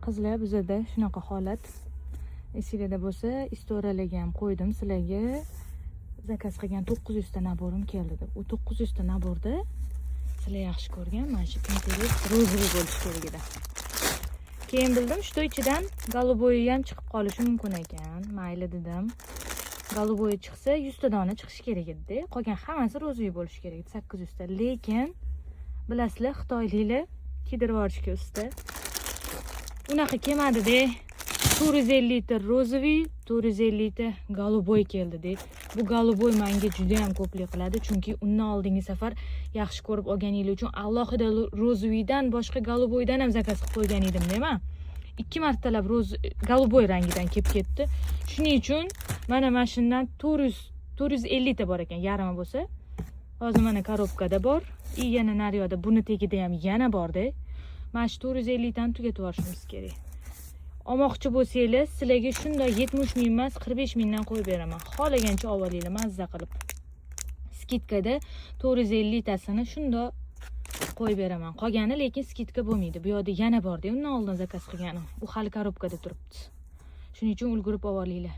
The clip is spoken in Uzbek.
qizlar, bizada shunaqa holat. Esingizda bo'lsa, istoriyalaga ham qo'ydim sizlarga. Zakaz qilgan 900 ta naborim keldi deb. U 900 ta naborda sizlar yaxshi ko'rgan mana shu interes ro'zg'or bo'lishi kerak edi. Keyin bildim, shu ichidan голубой ham chiqib qolishi mumkin ekan. Mayli dedim. Голубой chiqsa 100 ta dona chiqishi kerak edi. Qolgan hammasi ro'zg'or bo'lishi kerak edi 800 ta. Lekin bilasizlar, xitoyliklar kidirib yuborishga usta. Unaqa kelmadi-da. 450 ta ro'zg'or, 450 ta голубой keldi-da. Bu голубой menga juda ham ko'plik qiladi, chunki undan oldingi safar yaxshi ko'rib olganingiz uchun alohida ro'zg'ordan boshqa голубойdan ham zakaz qilib qo'ygan edim-da men. 2 martalab голубой rangidan kelib ketdi. Shuning uchun mana shundan 450 ta bor ekan, yarimi bo'lsa. Hozir mana korobkada bor. Yana naryoqda buni tagida ham yana bor-da. Mana shu 450 tani tugatib yuborishimiz kerak. Olmoqchi bo'lsangiz, sizlarga shunday 70 ming emas, 45 mingdan qo'yib beraman. Xohlagancha olinglar mazza qilib. Skidkada 450 tasini shunday qo'yib beraman. Qolgani lekin skidka bo'lmaydi. Bu yerda yana bor-da, undan oldin zakaz qilganim. Bu hali korobkada turibdi. Shuning uchun ulgurib olinglar.